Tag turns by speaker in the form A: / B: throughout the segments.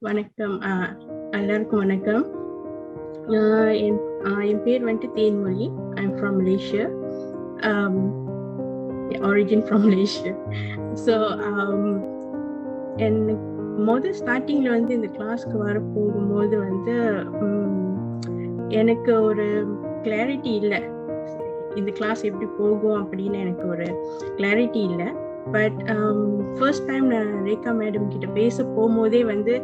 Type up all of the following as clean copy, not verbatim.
A: வணக்கம். எல்லாருக்கும் வணக்கம். என் பேர் வந்துட்டு Thenmolli. I'm from Malaysia. Origin from Malaysia. So முதல் ஸ்டார்டிங்ல வந்து இந்த கிளாஸ்க்கு வர போகும்போது வந்து எனக்கு ஒரு கிளாரிட்டி இல்லை, இந்த கிளாஸ் எப்படி போகும் அப்படின்னு எனக்கு ஒரு கிளாரிட்டி இல்லை. பட் ஃபர்ஸ்ட் டைம் நான் ரேகா மேடம் கிட்ட பேச போகும்போதே வந்து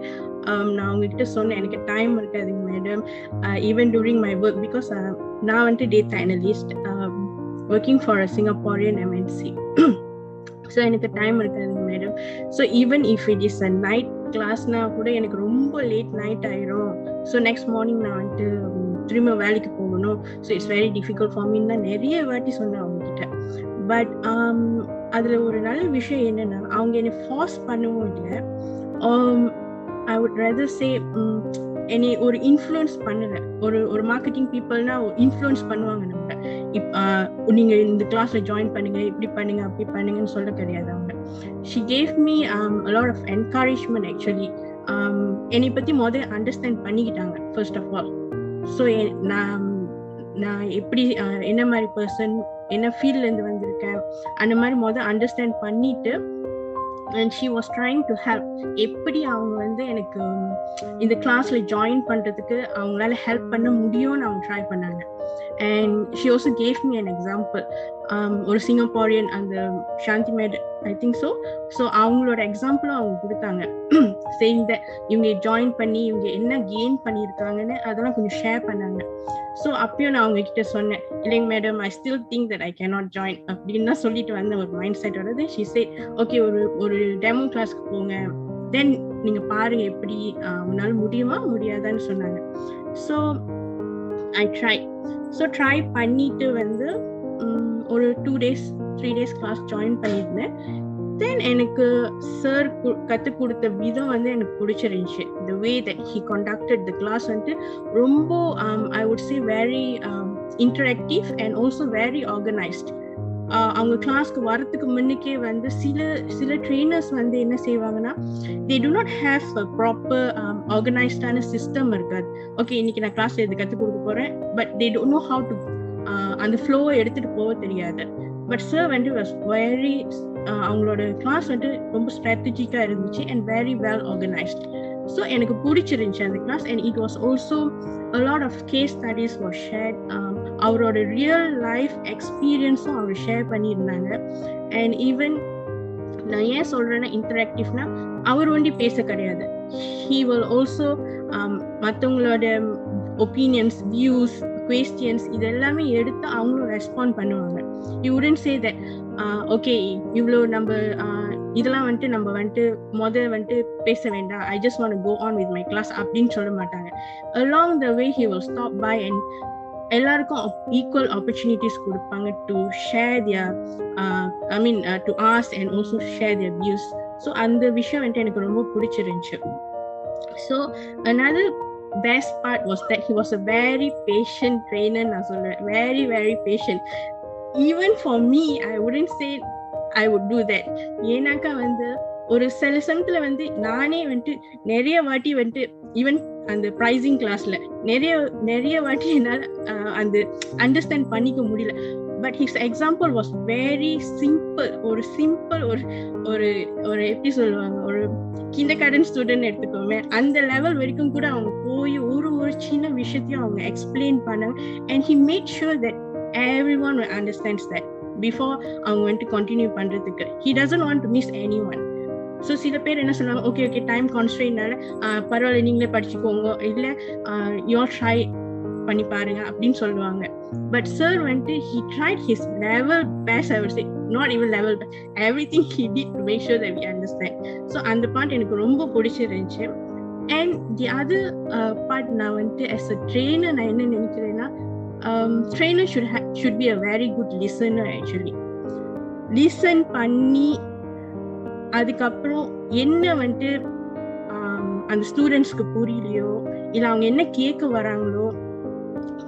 A: நான் அவங்ககிட்ட சொன்னேன், எனக்கு டைம் இருக்காதுங்க madam, even during my work, because நான் வந்துட்டு data analyst working for a Singaporean MNC. So எனக்கு டைம் இருக்காதுங்க madam. So even if it is a night கிளாஸ்னா கூட எனக்கு ரொம்ப லேட் நைட் ஆயிரும். ஸோ நெக்ஸ்ட் மார்னிங் நான் வந்துட்டு திரும்ப வேலைக்கு போகணும். So it's very difficult for மீன் தான் நிறைய வாட்டி சொன்னேன் அவங்ககிட்ட. பட் அதில் ஒரு நல்ல விஷயம் என்னன்னா, அவங்க என்னை ஃபார்ஸ் பண்ணவும் இல்லை. ஐ வுட் ரதர் சே என்னை ஒரு இன்ஃப்ளூயன்ஸ் பண்ணல. ஒரு மார்க்கெட்டிங் பீப்புள்னா இன்ஃப்ளூயன்ஸ் பண்ணுவாங்க நம்ம, நீங்க இந்த கிளாஸ்ல ஜாயின் பண்ணுங்க, இப்படி பண்ணுங்க, அப்படி பண்ணுங்கன்னு சொல்ல கிடையாது அவங்க. She gave me a lot of encouragement actually. என்னை பத்தி முதல்ல அண்டர்ஸ்டாண்ட் பண்ணிக்கிட்டாங்க ஃபர்ஸ்ட் ஆஃப் ஆல். ஸோ நான் எப்படி என்ன மாதிரி பர்சன், என்ன ஃபீல்ட்ல இருந்து வந்திருக்கேன், அந்த மாதிரி முதல்ல அண்டர்ஸ்டாண்ட் பண்ணிட்டு, and she was trying to help. எப்படி அவங்க வந்து எனக்கு இந்த கிளாஸ்ல ஜாயின் பண்றதுக்கு அவங்களால ஹெல்ப் பண்ண முடியும்னு அவங்க ட்ரை பண்ணாங்க. And she also gave me an example. ஒரு சிங்கப்பூரியன், அந்த சாந்தி மேடம், ஐ திங்க் ஸோ அவங்களோட எக்ஸாம்பிளும் அவங்க கொடுத்தாங்க. saying that இவங்க ஜாயின் பண்ணி இவங்க என்ன கெயின் பண்ணியிருக்காங்கன்னு அதெல்லாம் கொஞ்சம் ஷேர் பண்ணாங்க. ஸோ அப்பயும் நான் அவங்க கிட்ட சொன்னேன், இல்லைங்க madam, I still think that I cannot join அப்படின்னு தான் சொல்லிட்டு வந்த ஒரு மைண்ட் செட் வருது. ஷி சேட், ஓகே, ஒரு டெமோ கிளாஸ்க்கு போங்க, தென் நீங்க பாருங்க எப்படி உன்னால முடியுமா முடியாதான்னு சொன்னாங்க. ஸோ ஐ ட்ரை பண்ணிட்டு வந்து ஒரு 2 days 3 days கிளாஸ் ஜாயின் பண்ணியிருந்தேன். தென் எனக்கு சார் கற்றுக் கொடுத்த விதம் வந்து எனக்கு பிடிச்சிருந்துச்சு. the way that he conducted the class வந்து ரொம்ப I would say very interactive and also very organized. அவங்க கிளாஸ்க்கு வரத்துக்கு முன்னுக்கே வந்து சில ட்ரெயினர்ஸ் வந்து என்ன செய்வாங்கன்னா, they do not have a proper organized-ஆன சிஸ்டம் இருக்காது. ஓகே, இன்னைக்கு நான் கிளாஸ்ல இது கற்றுக் கொடுக்க போறேன், but they don't know how to அந்த ஃப்ளோவை எடுத்துட்டு போக தெரியாது. பட் சார் வந்து was very அவங்களோட கிளாஸ் வந்து ரொம்ப ஸ்ட்ராட்டஜிக்கா இருந்துச்சு and very well organized. So எனக்கு பிடிச்சிருந்துச்சு அந்த class. and it was also a lot of case studies were shared. அவரோட ரியல் லைஃப் எக்ஸ்பீரியன்ஸும் அவர் ஷேர் பண்ணியிருந்தாங்க. அண்ட் ஈவன் நான் ஏன் சொல்றேன்னா இன்டராக்டிவ்னா, அவர் ஒண்டி பேச கிடையாது, he will also மற்றவங்களோட ஒப்பீனியன்ஸ், வியூஸ், questions இதெல்லாமே எடுத்து அவங்களும் ரெஸ்பாண்ட் பண்ணுவாங்க. you wouldn't say that okay இவ்வளோ நம்ம இதெல்லாம் வந்துட்டு நம்ம வந்துட்டு முதல்ல வந்துட்டு பேச வேண்டாம், I just want to go on with my class அப்படின்னு சொல்ல மாட்டாங்க. along the way he will stop by and எல்லாருக்கும் equal opportunities கொடுப்பாங்க to share their to ask and also share their views. So அந்த விஷயம் வந்துட்டு எனக்கு ரொம்ப பிடிச்சிருந்துச்சு. So another best part was that he was a very patient trainer. நான் சொல்றேன், very very patient. even for me I wouldn't say I would do that. ஏனாக்கா வந்து ஒரு சில சமயத்துல வந்து நானே வந்துட்டு நிறைய வாட்டி வந்துட்டு ஈவன் அந்த ப்ரைசிங் கிளாஸ்ல நிறைய வாட்டி என்னால் அந்த அண்டர்ஸ்டாண்ட் பண்ணிக்க முடியல. But his example was very simple. ஒரு எப்படி சொல்லுவாங்க, ஒரு கிண்டர்கார்டன் ஸ்டூடெண்ட் எடுத்துக்கோமே, அந்த லெவல் வரைக்கும் கூட அவங்க போய் ஒரு சின்ன விஷயத்தையும் அவங்க எக்ஸ்பிளைன் பண்ணாங்க. And he made sure that everyone will understands that before அவங்க வந்துட்டு கண்டினியூ பண்றதுக்கு. he doesn't want to miss anyone. So சில பேர் என்ன சொல்லுவாங்க, ஓகே டைம் கான்ஸ்ட்ரெயின்னால பரவாயில்ல நீங்களே படிச்சுக்கோங்க, இல்லை யூ ட்ரை பண்ணி பாருங்க அப்படின்னு சொல்லுவாங்க. பட் சார் வந்துட்டு he tried his level best, I would say, not even level best, everything he did to make sure that we understand. So அந்த பார்ட் எனக்கு ரொம்ப பிடிச்சிருந்துச்சு. அண்ட் தி அதர் பார்ட், நான் வந்துட்டு as a trainer நான் என்ன நினைக்கிறேன்னா, trainer should be a very good listener actually. listen பண்ணி அதுக்கப்புறம் என்ன வந்துட்டு அந்த ஸ்டூடெண்ட்ஸ்க்கு புரியலையோ இல்லை அவங்க என்ன கேட்க வராங்களோ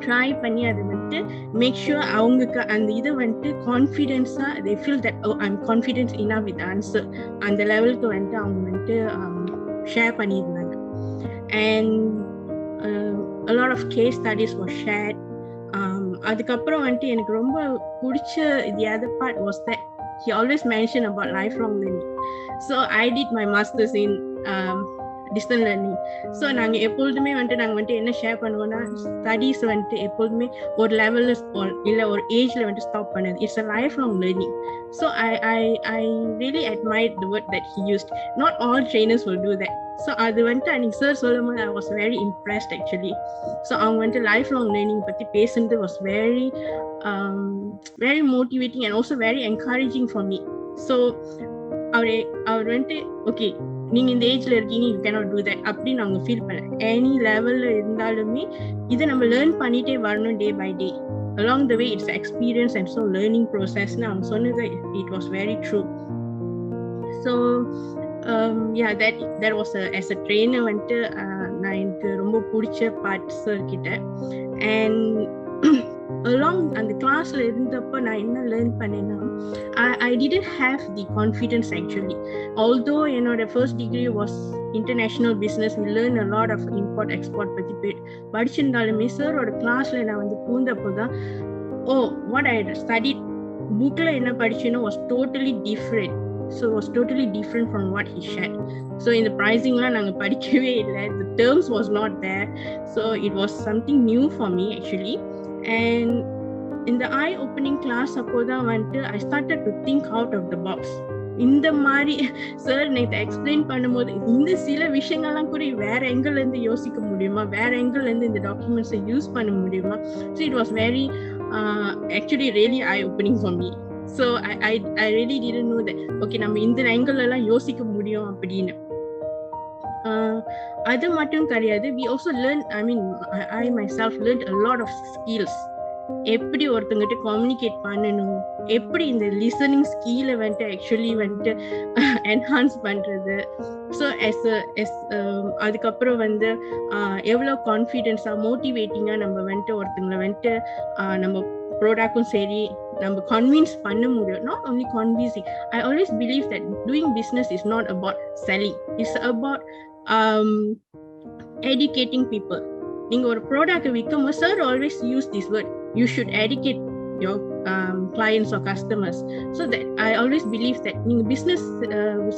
A: ட்ரை பண்ணி அதை வந்துட்டு மேக் ஷூர் அவங்களுக்கு அந்த இதை வந்துட்டு கான்ஃபிடென்ஸா they feel that I'm confident enough with the answer அந்த லெவலுக்கு வந்துட்டு அவங்க வந்துட்டு ஷேர் பண்ணியிருந்தாங்க. and a lot of case studies were shared. அதுக்கப்புறம் வந்துட்டு எனக்கு ரொம்ப பிடிச்ச the other part was that he always mentioned about lifelong learning. So I did my masters in distance learning. So நாங்கள் எப்பொழுதுமே நாங்கள் என்ன ஷேர் பண்ணுவோம்னா, ஸ்டடீஸ் எப்பொழுதுமே ஒரு லெவலில் இல்லை ஒரு ஏஜில் ஸ்டாப் பண்ணது. It's a life long learning. So I really admire the word that he used. Not all trainers will do that. So அது அன்னைக்கு சார் சொல்லும் போது I was very impressed actually. So அவங்க லைஃப் லாங் லேர்னிங் பற்றி பேசுனது was very very motivating and also very encouraging for me. So அவர் okay நீங்க இந்த ஏஜ்ல இருக்கீங்க, யூ கேனாட் டூ தட் அப்படின்னு அவங்க ஃபீல் பண்ண. எனி லெவல்ல இருந்தாலுமே இதை நம்ம லேர்ன் பண்ணிட்டே வரணும் day by day. Along the way it's experience and so learning ப்ரோசஸ்ன்னு அவங்க சொன்னது it was very true. So that was as a trainer நான் எனக்கு ரொம்ப பிடிச்ச பார்ட் சார் கிட்ட. அண்ட் along அந்த கிளாஸ்ல இருந்தப்ப நான் என்ன லேர்ன் பண்ணேன்னா, I didn't have the confidence actually. Although என்னோட first degree was international business, we learn a lot of import export பத்தி படிச்சிருந்தாலுமே சாரோட கிளாஸ்ல நான் பூந்தப்போதான் what I studied bookல என்ன படிச்சேனோ was totally different. So it was totally different from what he shared. So in the pricing நாங்க படிக்கவே இல்லை, the terms was not there. So it was something new for me actually. And in the eye-opening class அப்போதான் I started to think out of the box. இந்த மாதிரி sir நேற்று explain பண்ணும்போது இந்த சில விஷயங்கள்லாம் கூட வேற எங்கள்ல இருந்து யோசிக்க முடியுமா, வேற எங்கள்ல இருந்து இந்த டாக்குமெண்ட்ஸை யூஸ் பண்ண முடியுமா. So it was very actually really eye-opening for me. So I really didn't know that okay நம்ம இந்த ஆங்கிள் எல்லாம் யோசிக்க முடியும் அப்படின்னு. அது மட்டும் கிடையாது, we also learned, I myself learned a lot of skills. எப்படி ஒருத்தங்கிட்ட கம்யூனிகேட் பண்ணணும், எப்படி இந்த லிசனிங் ஸ்கில்ல ஆக்சுவலி என்ஹான்ஸ் பண்றது. ஸோ அதுக்கப்புறம் எவ்வளோ கான்ஃபிடென்ஸா மோட்டிவேட்டிங்கா நம்ம ஒருத்தங்களை நம்ம ப்ராடக்டும் சரி நம்ம கன்வின்ஸ் பண்ண முடியும். Not only convincing. I always believe that doing business is not about selling. It's about educating people. நீங்க ஒரு ப்ராடக்ட் விற்கும்போது sir always use this word, you should educate your clients or customers. So that I always believe that நீங்க business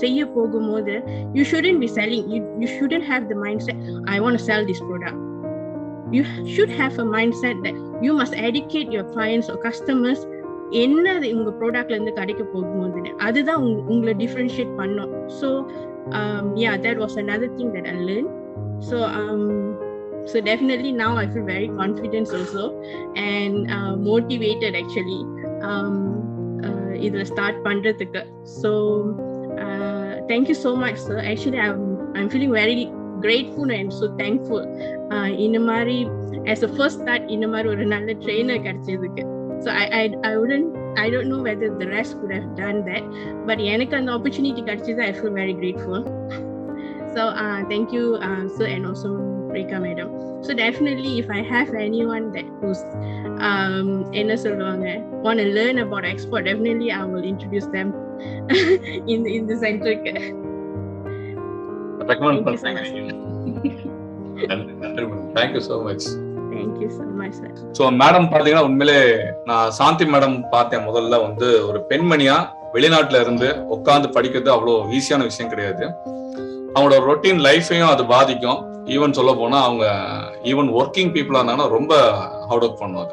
A: செய்ய போகும்போது you shouldn't be selling. You shouldn't have the mindset I want to sell this product. You should have a mindset that you must educate your clients or customers என்னது உங்க ப்ராடக்ட்ல இருந்து கிடைக்க போகும்போது அதுதான் உங்களை டிஃபரன்ஷியேட் பண்ணும். So that was another thing that I learned. So definitely now I feel very confident also and motivated actually இதுல start பண்றதுக்கு. So thank you so much sir. Actually I'm feeling very grateful and so thankful இந்த மாதிரி as a first start இந்த மாதிரி ஒரு நல்ல trainer கிடைச்சதுக்கு. So I don't know whether the rest could have done that, but எனக்கு அந்த opportunity கிடைச்சது I feel very grateful. So thank you sir and also Rekha madam. So definitely if I have anyone that who's என்ன சொல்லுவாங்க want to learn about export, definitely I will introduce them in the center.
B: Recommend பண்ணுங்க. Thank you so much.
A: Thank you so much sir.
B: So madam பாத்தீங்கன்னா உண்மையிலே நான் சாந்தி madam பார்த்தேன் முதல்ல ஒரு பெண்மணியா வெளிநாட்டுல இருந்து உட்கார்ந்து படிக்கிறது அவ்வளோ ஈஸியான விஷயம் கிடையாது. அவங்களோட ரொட்டீன் லைஃபையும் அது பாதிக்கும். ஈவன் சொல்ல போனா அவங்க ஈவன் ஒர்க்கிங் பீப்புளா இருந்தாங்கன்னா ரொம்ப ஹார்ட் ஒர்க் பண்ணுவாங்க.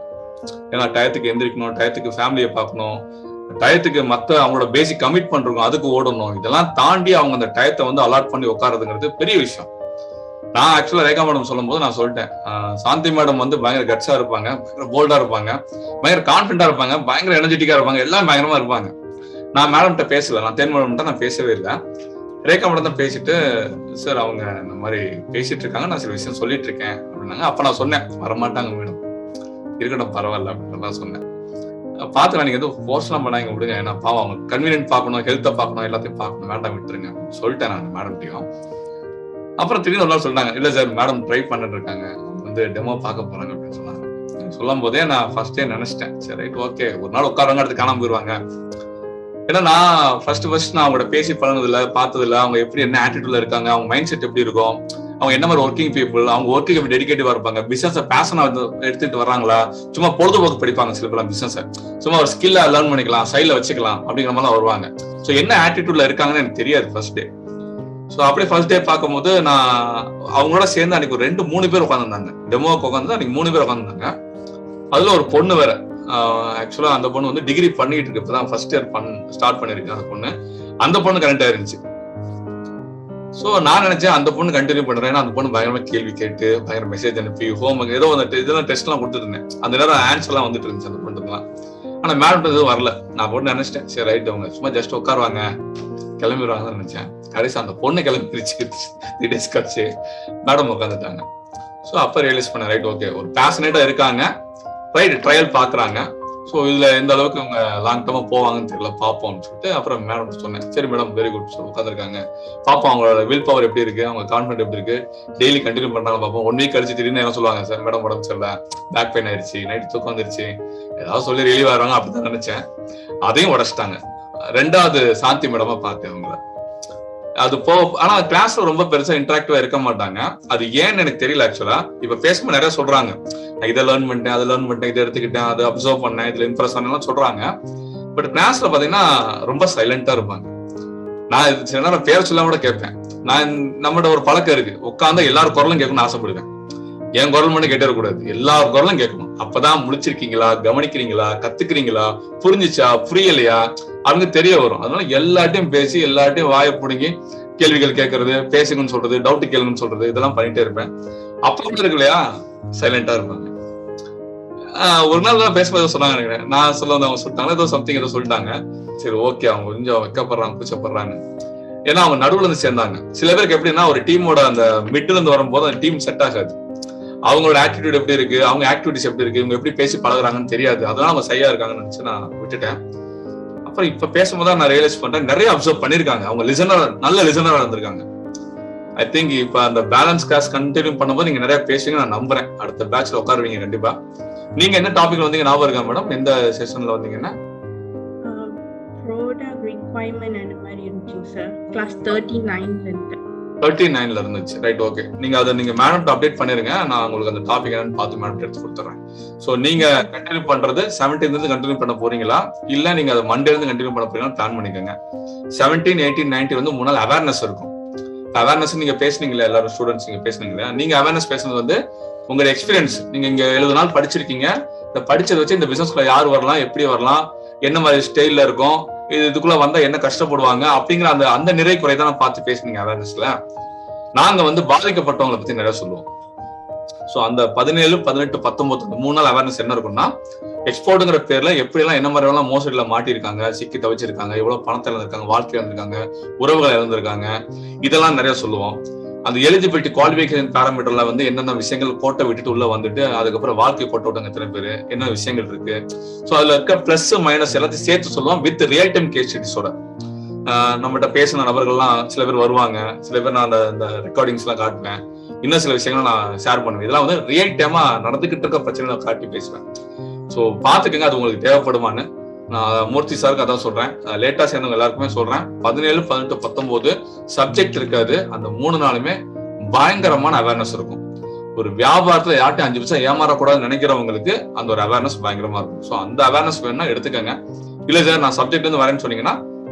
B: ஏன்னா டயத்துக்கு எந்திரிக்கணும், டயத்துக்கு ஃபேமிலியை பார்க்கணும், டயத்துக்கு மற்ற அவங்களோட பேசிக் கமிட்மெண்ட் இருக்கும், அதுக்கு ஓடணும். இதெல்லாம் தாண்டி அவங்க அந்த டயத்தை அலாட் பண்ணி உட்காரதுங்கிறது பெரிய விஷயம். நான் ஆக்சுவலா ரேகா மேடம் சொல்லும் போது நான் சொல்லிட்டேன், சாந்தி மேடம் பயங்கர கட்ஸா இருப்பாங்க, பயங்கர போல்டா இருப்பாங்க, பயங்கர கான்பிடண்டா இருப்பாங்க, பயங்கர எனர்ஜெட்டிக்கா இருப்பாங்க, எல்லாம் பயங்கரமா இருப்பாங்க. நான் மேடம்கிட்ட பேசல, நான் தேன்மொழி நான் பேசவே இல்லை. ரேகா மேடம் தான் பேசிட்டு சார் அவங்க இந்த மாதிரி பேசிட்டு இருக்காங்க, நான் சில விஷயம் சொல்லிட்டு இருக்கேன் அப்படின்னாங்க. அப்ப நான் சொன்னேன் வரமாட்டாங்க மேடம், இருக்கட்டும் பரவாயில்ல அப்படின்னு சொன்னேன். பாத்துக்கலாம், நீங்க எதுவும் ஃபோர்ஸ்லாம் பண்ணாங்க விடுங்க, ஏன்னா பாவம் அவங்க கன்வீனியன்ட் பார்க்கணும், ஹெல்த்தை பார்க்கணும், எல்லாத்தையும் பார்க்கணும், வேண்டாம் விட்டுருங்க சொல்லிட்டேன் நான் மேடம்கிட்டையும். அப்புறம் திடீர்னு ஒரு நாள் சொல்லிட்டாங்க, இல்ல சார் மேடம் ட்ரை பண்ணிட்டு இருக்காங்க, டெமோ பார்க்க போறாங்க அப்படின்னு சொன்னாங்க. சொல்லும் போதே நான் ஃபர்ஸ்டே நினைச்சிட்டேன், சரி ரைட் ஓகே, ஒரு நாள் உட்காரவங்க அடுத்து காணாம போயிருவாங்க. ஏன்னா நான் ஃபர்ஸ்ட் நான் அவங்களோட பேசி பழனதில்ல, பார்த்ததில்ல, அவங்க எப்படி என்ன ஆட்டிடியூட்ல இருக்காங்க, அவங்க மைண்ட் செட் எப்படி இருக்கும், அவங்க என்ன மாதிரி ஒர்க்கிங் பீப்புள், அவங்க ஒர்க்குக்கு எப்படி டெடிகேட்டிவா இருப்பாங்க, பிசினஸ் பேஷனா எடுத்துட்டு வர்றாங்களா, சும்மா பொழுதுபோக்கு படிப்பாங்க சில பேர் பிசினஸ், சும்மா ஒரு ஸ்கில்லா லேர்ன் பண்ணிக்கலாம், சைட்ல வச்சுக்கலாம் அப்படிங்கிற மாதிரி வருவாங்க. ஸோ என்ன ஆட்டிடியூட்ல இருக்காங்கன்னு எனக்கு தெரியாது ஃபர்ஸ்ட் டே. ஸோ அப்படியே ஃபர்ஸ்ட் டே பார்க்கும்போது நான் அவங்களோட சேர்ந்து அன்னைக்கு ஒரு 2-3 பேர் உட்காந்துருந்தாங்க. டெமோவுக்கு உட்காந்து அன்னைக்கு 3 பேர் உட்காந்துருந்தாங்க. அதுல ஒரு பொண்ணு வேற. ஆக்சுவலா அந்த பொண்ணு வந்து டிகிரி பண்ணிட்டு இருக்கு, இப்பதான் ஃபர்ஸ்ட் இயர் ஸ்டார்ட் பண்ணிருக்கு அந்த பொண்ணு. அந்த பொண்ணு கரெக்டா இருந்துச்சு. சோ நான் நினைச்சேன் அந்த பொண்ணு கண்டினியூ பண்றேன். அந்த பொண்ணு பயங்கரமா கேள்வி கேட்டு பயங்கர மெசேஜ் அனுப்பி ஹோம் ஏதோ வந்துட்டு இதெல்லாம் டெஸ்ட் எல்லாம் கொடுத்துட்டு இருந்தேன். அந்த நேரம் ஆன்சர் எல்லாம் வந்துட்டு இருந்துச்சு அந்த பொண்ணுலாம். ஆனா மேடம் எதுவும் வரல. நான் பொண்ணு நினைச்சிட்டேன் சரி ரைட் அவங்க சும்மா ஜஸ்ட் உட்காருவாங்க கிளம்பிடுவாங்கன்னு நினைச்சேன். கடைசி அந்த பொண்ணு கிளம்பிடுச்சு. 3 days கழிச்சு மேடம் உட்காந்துட்டாங்க. ஸோ அப்ப ரியலைஸ் பண்ண ரைட் ஓகே ஒரு பேஷனேட்டா இருக்காங்க, ரைட் ட்ரையல் பாக்குறாங்க. ஸோ இதுல எந்த அளவுக்கு அவங்க லாங் டேர்மா போவாங்கன்னு தெரியல, பார்ப்போம்னு சொல்லிட்டு அப்புறம் மேடம் சொன்னேன். சரி மேடம் வெரி குட் உட்காந்துருக்காங்க, பார்ப்போம் அவங்களோட வில் பவர் எப்படி இருக்கு, அவங்க கான்ஃபிடன்ட் எப்படி இருக்கு, டெய்லி கண்டினியூ பண்றாங்க பார்ப்போம். 1 week கழிச்சு திடீர்னு என்ன சொல்லுவாங்க, சார் மேடம் உடம்பு சரியில்ல, பேக் பெயின் ஆயிடுச்சு, நைட் தூக்கம் வந்துருச்சு, ஏதாவது சொல்லி ரிலீவ் ஆகிறாங்க அப்படிதான் நினைச்சேன். அதையும் உடச்சிட்டாங்க. 2வது சாந்தி மேடமா பார்த்தேன் அவங்கள. அது ஆனா கிளாஸ்ல ரொம்ப பெருசா இன்டராக்டிவா இருக்க மாட்டாங்க. அது ஏன்னு எனக்கு தெரியல ஆக்சுவலா. இப்ப பேசும்போது நிறைய சொல்றாங்க, இதை லேர்ன் பண்ணிட்டேன், அதை லேர்ன் பண்ணிட்டேன், இதை எடுத்துக்கிட்டேன், அதை அப்சர்வ் பண்ணேன், இதுல இம்ப்ரெஸ் ஆனலாம் சொல்றாங்க. பட் கிளாஸ்ல பாத்தீங்கன்னா ரொம்ப சைலண்டா இருப்பாங்க. நான் சில நேரம் பேர் சொல்லாம கூட கேட்பேன். நம்மகிட்ட ஒரு பழக்கம் இருக்கு, உட்கார்ந்தா எல்லாரும் குரலும் கேட்கணும்னு ஆசைப்படுவேன். என் குரல் மட்டும் கேட்டே கூடாது, எல்லா குரலும் கேட்கணும். அப்பதான் முடிச்சிருக்கீங்களா, கவனிக்கிறீங்களா, கத்துக்கிறீங்களா, புரிஞ்சுச்சா, புரியலையா அவங்க தெரிய வரும். அதனால எல்லாட்டையும் பேசி எல்லாட்டையும் வாயை பிடுங்கி கேள்விகள் கேட்கறது, பேசுங்கன்னு சொல்றது, டவுட் கேளுங்கன்னு சொல்றது, இதெல்லாம் பண்ணிட்டே இருப்பேன். அப்ப இருக்கு இல்லையா சைலண்டா இருப்பாங்க. ஒரு நாள் தான் பேசும்போது சொன்னாங்க, நான் சொல்ல வந்து அவங்க சொல்லிட்டாங்க ஏதோ சம்திங் ஏதோ சொல்லிட்டாங்க. சரி ஓகே அவங்க கொஞ்சம் வைக்கப்படுறாங்க, கூச்சப்படுறாங்க. ஏன்னா அவங்க நடுவுல இருந்து சேர்ந்தாங்க. சில பேருக்கு எப்படின்னா ஒரு டீமோட அந்த மிட்ல இருந்து வரும்போது அந்த டீம் செட் ஆகாது. அவங்களோட ஆட்டிடியூட் எப்படி இருக்கு, அவங்க ஆக்டிவிட்டிஸ் எப்படி இருக்கு, இவங்க எப்படி பேசி பழகுறாங்கன்னு தெரியாது. அதனால அவங்க சையா இருக்காங்கன்னு நினைச்சு நான் விட்டுட்டேன். அப்புறம் இப்ப பேசும்போது நான் ரியலைஸ் பண்றேன், நிறைய அப்சர்வ் பண்ணிருக்காங்க. அவங்க நல்ல லிசனரா இருந்திருக்காங்க. ஐ திங்க் இப்ப அந்த பேலன்ஸ் கிளாஸ் கண்டினியூ பண்ணும்போது நீங்க நிறைய பேசுவீங்க நான் நம்புறேன். அடுத்த பேட்ச்ல உட்காருவீங்க கண்டிப்பா. நீங்க என்ன டாபிக்ல வந்தீங்க ஞாபகம் இருக்கா மேடம்? எந்த செஷன்ல வந்தீங்கன்னா?
A: ப்ராடக்ட் ரிக்வயர்மென்ட் அந்த மாதிரி இருந்துச்சு சார். கிளாஸ்
B: 39ல இருந்துச்சு. Right okay. நீங்க அதை நீங்க மேடம் அப்டேட் பண்ணிருங்க. நான் உங்களுக்கு அந்த டாபிக் என்னன்னு பார்த்து மேடம் எடுத்து கொடுத்துறேன். சோ நீங்க கண்டினியூ பண்றது 17th இருந்து கண்டினியூ பண்ண போறீங்களா இல்ல நீங்க அதை மண்டேல இருந்து கண்டினியூ பண்ண போறீங்களா பிளான் பண்ணிக்கோங்க. 17, 18, 19 வந்து 3 நாள் அவேர்னஸ் இருக்கும். அவேர்னஸ் நீங்க பேசுனீங்களா, எல்லாரும் ஸ்டூடெண்ட்ஸ் நீங்க பேசுனீங்களா? நீங்க அவேர்னஸ் பேசுனது வந்து உங்களோட எக்ஸ்பீரியன்ஸ். நீங்க இங்க 70 நாள் படிச்சிருக்கீங்க. இந்த படிச்சதை வச்சு இந்த பிசினஸ்க்குள்ள யார் வரலாம், எப்படி வரலாம், என்ன மாதிரி ஸ்டைல்ல இருக்கும், இதுக்குள்ள வந்தா என்ன கஷ்டப்படுவாங்க அப்படிங்கிற அந்த நிறை குறைதான் பார்த்து பேசுனீங்க அவேர்னஸ்ல. நாங்க வந்து பாதிக்கப்பட்டவங்களை பத்தி நிறைய சொல்லுவோம். சோ அந்த 17, 18, 19 3 நாள் அவேர்னஸ் என்ன இருக்கும்னா, எக்ஸ்போர்ட்ங்கிற பேர்ல எப்படி எல்லாம் என்ன மாதிரி எல்லாம் மோசடியில மாட்டிருக்காங்க, சிக்கி தவிச்சிருக்காங்க, எவ்வளவு பணத்தை இழந்திருக்காங்க, வாழ்க்கை இழந்திருக்காங்க, உறவுகளை இழந்திருக்காங்க, இதெல்லாம் நிறைய சொல்லுவோம். அந்த எலிஜிபிலிட்டி குவாலிஃபிகேஷன் பேராமீட்டர்ல வந்து என்னென்ன விஷயங்கள் கோட்டை விட்டுட்டு உள்ள வந்துட்டு அதுக்கப்புறம் வாழ்க்கை கோட்டை விட்டாங்க எத்தனை பேரு, என்ன விஷயங்கள் இருக்கு. சோ அதுல இருக்க பிளஸ் மைனஸ் எல்லாத்தையும் சேர்த்து சொல்லுவோம் வித் ரியல் டைம் கேஸ் ஸ்டடிஸோட. நம்மகிட்ட பேசின நபர்கள்லாம் சில பேர் வருவாங்க, சில பேர் நான் அந்த ரெக்கார்டிங்ஸ் எல்லாம் காட்டுவேன், இன்னும் சில விஷயங்கள் நான் ஷேர் பண்ணுவேன். இதெல்லாம் வந்து ரியல் டைமா நடந்துகிட்டு இருக்க பிரச்சனை காட்டி பேசுவேன். சோ பாத்துக்கங்க, அது உங்களுக்கு தேவைப்படுமான்னு. நான் மூர்த்தி சாருக்கு அதான் சொல்றேன், லேட்டா சேர்ந்தவங்க எல்லாருக்குமே சொல்றேன். 17, 18, 19 சப்ஜெக்ட் இருக்காது. அந்த 3 நாளுமே பயங்கரமான அவேர்னஸ் இருக்கும். ஒரு வியாபாரத்துல யார்ட்டும் 5 நிமிஷம் ஏமாறக்கூடாதுன்னு நினைக்கிறவங்களுக்கு அந்த ஒரு அவேர்னஸ் பயங்கரமா இருக்கும். சோ அந்த அவேர்னஸ் வேணும்னா எடுத்துக்கங்க. இல்ல சார் நான் சப்ஜெக்ட் இருந்து வரேன்னு சொன்னீங்கன்னா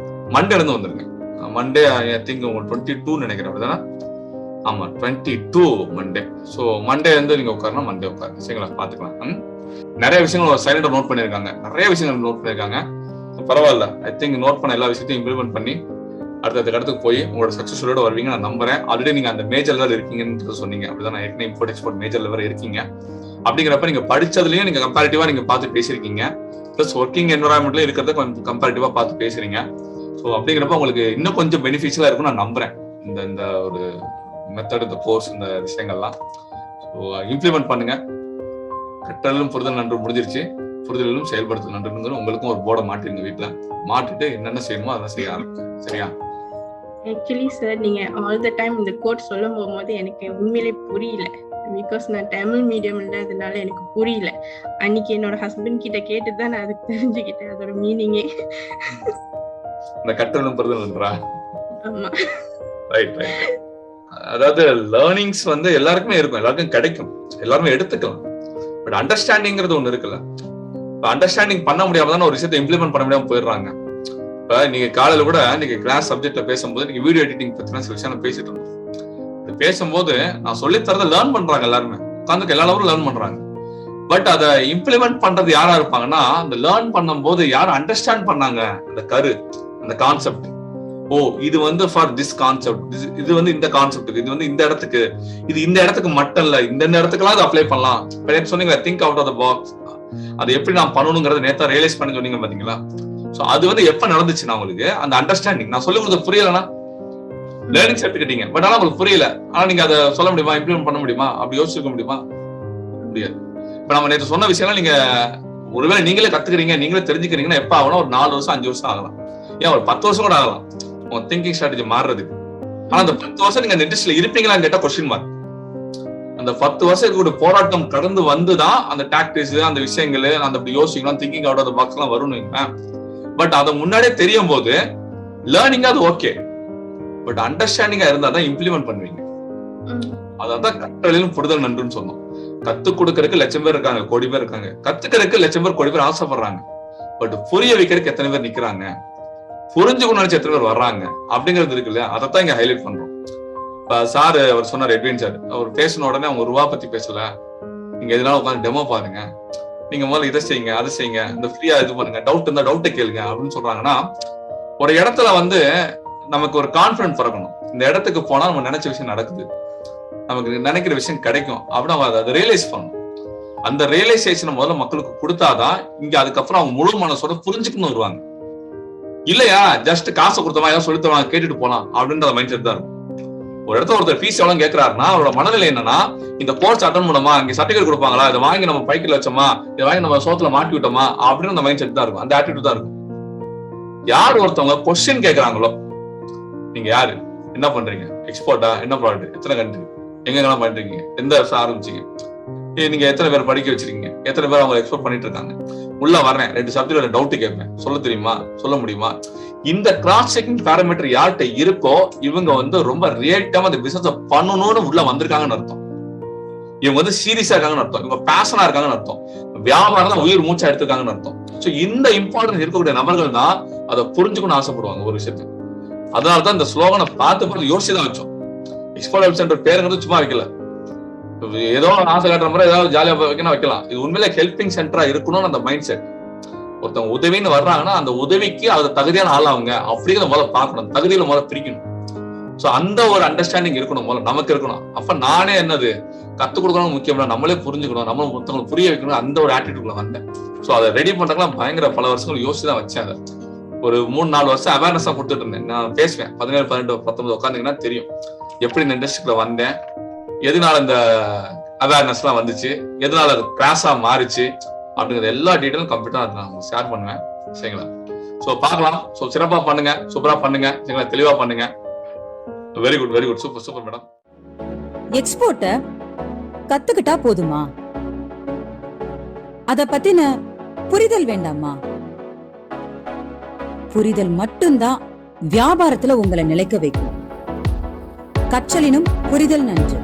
B: மண்டே இருந்து வந்துருங்க. மண்டே ஐ திங்க் உங்களுக்கு 22 நினைக்கிறேன், அப்படிதானே? ஆமா 22 மண்டே. சோ மண்டே வந்து நீங்க உட்காரணும், மண்டே உட்காருங்க. சரிங்களா, பாத்துக்கலாம். நிறைய விஷயங்கள் சைலண்டா நோட் பண்ணிருக்காங்க, நிறைய விஷயங்கள் நோட் பண்ணிருக்காங்க. பரவாயில்ல, ஐ திங்க் நோட் பண்ண எல்லா விஷயத்தையும் இம்ப்ளிமெண்ட் பண்ணி அடுத்த இடத்துக்கு போய் உங்களோட சக்சஸ்ஃபுல்லோட வருவீங்க நான் நம்புறேன். ஆல்ரெடி நீங்க அந்த மேஜர் லெவல் இருக்கீங்கன்னு சொன்னீங்க, அப்படிதான். ஏற்கனவே இம்போர்ட் எக்ஸ்போர்ட் மேஜர் லெவல் இருக்கீங்க. அப்படிங்கிறப்ப நீங்க படிச்சதுலயும் நீங்க கம்பேரிட்டிவா நீங்க பார்த்து பேசிருக்கீங்க, பிளஸ் ஒர்க்கிங் என்வரான்மெண்ட்ல இருக்கிறத கொஞ்சம் கம்பேரிட்டிவா பார்த்து பேசுறீங்க. ஸோ அப்படிங்கிறப்ப உங்களுக்கு இன்னும் கொஞ்சம் பெனிஃபிஷியலா இருக்கும் நான் நம்புறேன். இந்த ஒரு மெத்தட், இந்த கோர்ஸ், இந்த விஷயங்கள்லாம் ஸோ இம்ப்ளிமெண்ட் பண்ணுங்க. கற்றலும் புரிதல் நன்று முடிஞ்சிருச்சு, புரிதலும் செயல்படுத்தல் நன்றுங்கிற உங்களுக்கும் ஒரு போர்டை மாட்டிருங்க வீட்டுல. மாட்டிட்டு என்னென்ன செய்யணுமோ அதெல்லாம் செய்ய ஆரம்பிச்சு. சரியா?
A: ஆக்சுவலி சார் நீங்க ஆல் த டைம் இந்த கோட் சொல்லும் போகும்போது எனக்கு உண்மையிலே புரியல. பிகாஸ் நான் தமிழ் மீடியம் இல்லாததுனால எனக்கு புரியல. அன்னைக்கு என்னோட ஹஸ்பண்ட் கிட்ட கேட்டுதான் நான் அதுக்கு தெரிஞ்சுக்கிட்டேன் அதோட மீனிங்கே.
B: இந்த கற்றலும் புரிதல் நன்றா?
A: ஆமா.
B: Right right. அதாவது லேர்னிங்ஸ் வந்து எல்லாருக்குமே இருக்கும், எல்லாருக்கும் கிடைக்கும், எல்லாருமே எடுத்துக்கலாம். பட் அண்டர்ஸ்டாண்டிங்கிறது ஒண்ணு இருக்குல்ல. இப்ப அண்டர்ஸ்டாண்டிங் பண்ண முடியாம தான் ஒரு விஷயத்தை இம்ப்ளிமெண்ட் பண்ண முடியாம போயிடுறாங்க. இப்ப நீங்க காலையில கூட நீங்க கிளாஸ் சப்ஜெக்ட்ல பேசும்போது நீங்க வீடியோ எடிட்டிங் பத்தின சில விஷயம் பேசிட்டு இருந்தோம். பேசும்போது நான் சொல்லி தரத லேர்ன் பண்றாங்க, எல்லாருமே உட்காந்து எல்லாரும் லேர்ன் பண்றாங்க. பட் அதை இம்ப்ளிமெண்ட் பண்றது யாரா இருப்பாங்கன்னா, அந்த லேர்ன் பண்ணும்போது யாரும் அண்டர்ஸ்டாண்ட் பண்ணாங்க அந்த அந்த கான்செப்ட். ஓ இது வந்து ஃபார் திஸ் கான்செப்ட், இது வந்து இந்த கான்செப்ட், இது வந்து இந்த இடத்துக்கு, இது இந்த இடத்துக்கு மட்டும் இல்ல, இந்த இடத்துக்குலாம் அதை அப்ளை பண்ணலாம். சொன்னீங்க think out of the box, அதை எப்படி நான் பண்ணணுங்கிறத நேத்தா ரியலைஸ் பண்ணி சொன்னீங்க பாத்தீங்களா. சோ அது வந்து எப்ப நடந்துச்சுன்னா உங்களுக்கு அந்த அண்டர்ஸ்டாண்டிங், நான் சொல்லி கொடுத்தது புரியலன்னா லேர்னிங் எடுத்துக்கிட்டீங்க, பட் ஆனா உங்களுக்கு புரியல, ஆனா நீங்க அதை சொல்ல முடியுமா, இம்ப்ளிமெண்ட் பண்ண முடியுமா, அப்படி யோசிச்சுக்க முடியுமா, முடியாது. இப்ப நம்ம நேற்று சொன்ன விஷயம் நீங்க ஒருவேளை நீங்களே கத்துக்கிறீங்க, நீங்களே தெரிஞ்சுக்கிறீங்கன்னா எப்ப ஆகணும், ஒரு 4 வருஷம் 5 வருஷம் ஆகலாம், ஏன் ஒரு 10 வருஷம் கூட ஆகலாம் உங்க திங்கிங் ஸ்ட்ராட்டஜி மாறுறதுக்கு. ஆனா அந்த 10 வருஷம் நீங்க இண்டஸ்ட்ரியில இருப்பீங்களான்னு கேட்டா கொஸ்டின் மார்க். அந்த 10 வருஷத்துக்கு போராட்டம் கடந்து வந்துதான் அந்த டாக்டிக்ஸ், அந்த விஷயங்கள், அந்த அப்படி யோசிக்கலாம், thinking out of the box எல்லாம் வரும்னு. பட் அதை முன்னாடியே தெரியும் போது லேர்னிங் அது ஓகே, பட் அண்டர்ஸ்டாண்டிங்கா இருந்தா தான் இம்ப்ளிமெண்ட் பண்ணுவீங்க. அதான் கற்றலிலும் புரிதல் நன்றுன்னு சொன்னோம். கத்து கொடுக்கறதுக்கு லட்சம் பேர் இருக்காங்க, கோடி பேர் இருக்காங்க, கத்துக்கிறதுக்கு லட்சம் பேர் கோடி பேர் ஆசைப்படுறாங்க. பட் புரிய வைக்கிறதுக்கு எத்தனை பேர் நிக்கிறாங்க, புரிஞ்சுக்கணும் நினைச்ச எத்தனை பேர் வர்றாங்க அப்படிங்கிறது இருக்கு இல்லையா, அதைத்தான் இங்க ஹைலைட் பண்றோம். சார் அவர் சொன்னார், எட்வின் சார், அவர் பேசின உடனே அவங்க ரூபா பத்தி பேசல, நீங்க எதனால உட்காந்து டெமோ பாருங்க, நீங்க முதல்ல இதை செய்யுங்க அதை செய்யுங்க, இந்த ஃப்ரீயா இது பண்ணுங்க, டவுட் இருந்தா டவுட்டை கேளுங்க அப்படின்னு சொல்றாங்கன்னா, ஒரு இடத்துல வந்து நமக்கு ஒரு கான்பிடன்ஸ் பிறக்கணும். இந்த இடத்துக்கு போனா நம்ம நினைச்ச விஷயம் நடக்குது, நமக்கு நினைக்கிற விஷயம் கிடைக்கும் அப்படின்னு அதை ரியலைஸ் பண்ணணும். அந்த ரியலைசேஷன் முதல்ல மக்களுக்கு கொடுத்தாதான் இங்க அதுக்கப்புறம் அவங்க முழு மனசோட புரிஞ்சுக்கணும் வருவாங்க. இல்லையா ஜஸ்ட் காசை கொடுத்தவங்க ஏதாவது சொல்லி தருவாங்க கேட்டுட்டு போலாம் அப்படின்ற மைண்ட் செட் தான் இருக்கும். ஒரு இடத்துல ஒருத்தர் ஃபீஸ் எவ்வளவு கேட்கிறாருன்னா அவரோட மனநிலை என்னன்னா, இந்த கோர்ஸ் அட்டன் பண்ணோமா, இங்க சர்டிபிகேட் கொடுப்பாங்களா, இதை வாங்கி நம்ம பைக்கில் வச்சோமா, இதை வாங்கி நம்ம சோத்துல மாட்டி விட்டோமா அப்படின்னு அந்த மைண்ட் செட் தான் இருக்கும், அந்த ஆட்டிடியூட் தான் இருக்கும். யார் ஒருத்தவங்க கொஸ்டின் கேட்கறாங்களோ, நீங்க யாரு, என்ன பண்றீங்க, எக்ஸ்போர்ட்டா, என்ன ப்ராடக்ட், எத்தனை கண்ட்ரி, எங்கெல்லாம் பண்றீங்க, எந்த வருஷம் ஆரம்பிச்சீங்க, நீங்க எத்தனை பேர் படிக்க வச்சிருக்கீங்க, எத்தனை பேர் அவங்க எக்ஸ்போர்ட் பண்ணிட்டு இருக்காங்க, உள்ள வர்றேன் 2 சப்ஜெக்ட் டவுட் கேட்பேன், சொல்ல தெரியுமா, சொல்ல முடியுமா, இந்த கிராஸ் செக்கிங் பாராமீட்டர் யார்கிட்ட இருக்கோ இவங்க வந்து ரொம்ப ரியல்டாம அந்த பிசினஸ் பண்ணணும்னு உள்ள வந்திருக்காங்கன்னு அர்த்தம். இவங்க வந்து சீரியஸா இருக்காங்கன்னு அர்த்தம், இவங்க பேஷனா இருக்காங்கன்னு அர்த்தம், வியாபாரம் தான் உயிர் மூச்சா எடுத்துருக்காங்கன்னு அர்த்தம். சோ இந்த இம்பார்ட்டன்ஸ் இருக்கக்கூடிய நபர்கள் தான் அதை புரிஞ்சுக்கணும்னு ஆசைப்படுவாங்க ஒரு விஷயத்தை. அதனாலதான் இந்த ஸ்லோகனை பார்த்து யோசிச்சுதான் வச்சோம். எக்ஸ்போர்ட் ஹெல்ப் சென்டர் பேருங்கிறது சும்மா வைக்கல, ஏதோ ஆசை காட்டுற மாதிரி ஏதாவது ஜாலியா வைக்கணும் வைக்கலாம். இது உண்மையில ஹெல்பிங் சென்டரா இருக்கணும்னு அந்த மைண்ட் செட். ஒருத்தவங்க உதவின்னு வர்றாங்கன்னா அந்த உதவிக்கு அது தகுதியான ஆள் அவங்க அப்படிங்கிறத முதல்ல பார்க்கணும், தகுதியில முதல்ல பிரிக்கணும். சோ அந்த ஒரு அண்டர்ஸ்டாண்டிங் இருக்கணும், முதல்ல நமக்கு இருக்கணும். அப்ப நானே என்னது கத்துக் கொடுக்கணும் முக்கியம், நம்மளே புரிஞ்சுக்கணும், நம்ம மொத்தவங்களுக்கு புரிய வைக்கணும், அந்த ஒரு ஆட்டிடியூட்ல வந்தேன். சோ அதை ரெடி பண்றதுலாம் பயங்கர பல வருஷங்கள் யோசிச்சு தான் வச்சேன். அதை ஒரு 3-4 வருஷம் அவேர்னஸா கொடுத்துட்டு இருந்தேன். நான் பேசுவேன் 17, 18, 19 உட்காந்தீங்கன்னா தெரியும் எப்படி இந்த இண்டஸ்ட்ரிக்குள்ள வந்தேன், எதனால இந்த அவேர்னஸ் எல்லாம் வந்துச்சு, எதனால அது கிராஸா மாறிச்சு அப்படிங்கிற எல்லா டீட்டெயிலும் கம்ப்ளீட்டா நான் ஷேர் பண்ணுவேன். சரிங்களா? சோ பார்க்கலாம். சோ சிறப்பா பண்ணுங்க, சூப்பரா பண்ணுங்க, சரிங்களா, தெளிவா பண்ணுங்க. Very good, very good, super super madam.
C: எக்ஸ்போர்ட்ட கத்துக்கிட்டா போதுமா? அத பத்தின புரிதல் வேண்டாமா? புரிதல் மட்டும்தான் வியாபாரத்துல உங்களை நிலைக்க வைக்கும். கற்றலினும் புரிதல் நன்று.